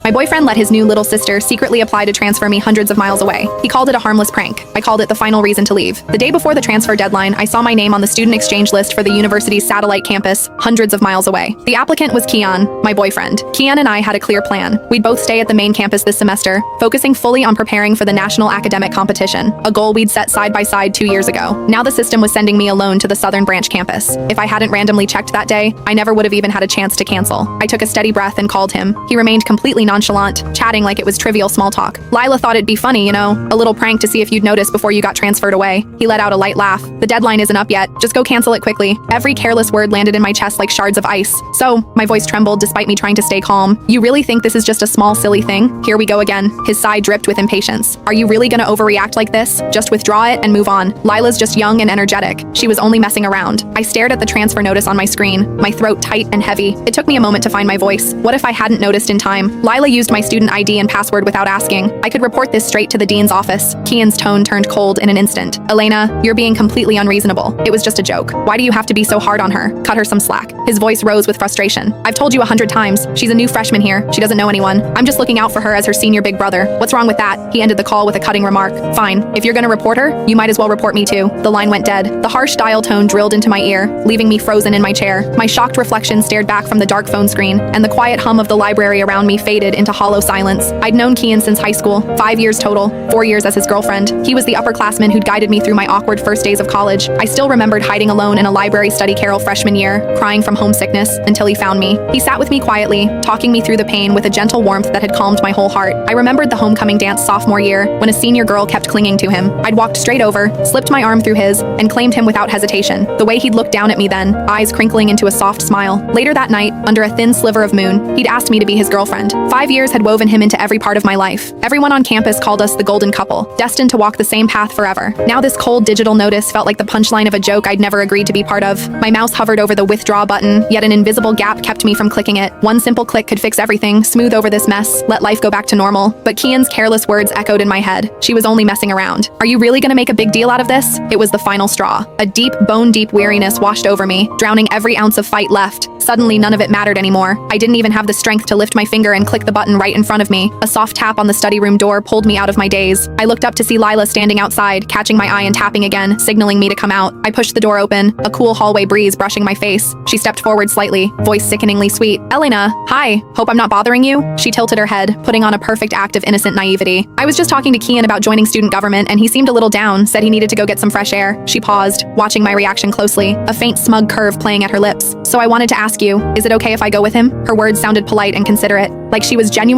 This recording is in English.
My boyfriend let his new little sister secretly apply to transfer me hundreds of miles away. He called it a harmless prank. I called it the final reason to leave. The day before the transfer deadline, I saw my name on the student exchange list for the university's satellite campus, hundreds of miles away. The applicant was Kian, my boyfriend. Kian and I had a clear plan. We'd both stay at the main campus this semester, focusing fully on preparing for the national academic competition, a goal we'd set side by side 2 years ago. Now the system was sending me alone to the Southern Branch campus. If I hadn't randomly checked that day, I never would have even had a chance to cancel. I took a steady breath and called him. He remained completely nonchalant, chatting like it was trivial small talk. Lila thought it'd be funny, a little prank to see if you'd notice before you got transferred away. He let out a light laugh. The deadline isn't up yet. Just go cancel it quickly. Every careless word landed in my chest like shards of ice. So, my voice trembled despite me trying to stay calm. You really think this is just a small silly thing? Here we go again. His sigh dripped with impatience. Are you really gonna overreact like this? Just withdraw it and move on. Lila's just young and energetic. She was only messing around. I stared at the transfer notice on my screen, my throat tight and heavy. It took me a moment to find my voice. What if I hadn't noticed in time? Lila used my student ID and password without asking. I could report this straight to the dean's office. Kian's tone turned cold in an instant. Elena, you're being completely unreasonable. It was just a joke. Why do you have to be so hard on her? Cut her some slack. His voice rose with frustration. I've told you 100 times. She's a new freshman here. She doesn't know anyone. I'm just looking out for her as her senior big brother. What's wrong with that? He ended the call with a cutting remark. Fine. If you're gonna report her, you might as well report me too. The line went dead. The harsh dial tone drilled into my ear, leaving me frozen in my chair. My shocked reflection stared back from the dark phone screen, and the quiet hum of the library around me faded into hollow silence. I'd known Kian since high school, 5 years total, 4 years as his girlfriend. He was the upperclassman who'd guided me through my awkward first days of college. I still remembered hiding alone in a library study carrel freshman year, crying from homesickness, until he found me. He sat with me quietly, talking me through the pain with a gentle warmth that had calmed my whole heart. I remembered the homecoming dance sophomore year, when a senior girl kept clinging to him. I'd walked straight over, slipped my arm through his, and claimed him without hesitation. The way he'd looked down at me then, eyes crinkling into a soft smile. Later that night, under a thin sliver of moon, he'd asked me to be his girlfriend. 5 years had woven him into every part of my life. Everyone on campus called us the golden couple, destined to walk the same path forever. Now this cold digital notice felt like the punchline of a joke I'd never agreed to be part of. My mouse hovered over the withdraw button, yet an invisible gap kept me from clicking it. One simple click could fix everything, smooth over this mess, let life go back to normal. But Kian's careless words echoed in my head. She was only messing around. Are you really gonna make a big deal out of this? It was the final straw. A deep, bone-deep weariness washed over me, drowning every ounce of fight left. Suddenly, none of it mattered anymore. I didn't even have the strength to lift my finger and click the button right in front of me. A soft tap on the study room door pulled me out of my daze. I looked up to see Lila standing outside, catching my eye and tapping again, signaling me to come out. I pushed the door open, a cool hallway breeze brushing my face. She stepped forward slightly, voice sickeningly sweet. Elena, hi. Hope I'm not bothering you? She tilted her head, putting on a perfect act of innocent naivety. I was just talking to Kian about joining student government, and he seemed a little down, said he needed to go get some fresh air. She paused, watching my reaction closely, a faint smug curve playing at her lips. So I wanted to ask you, is it okay if I go with him? Her words sounded polite and considerate, like she was genuinely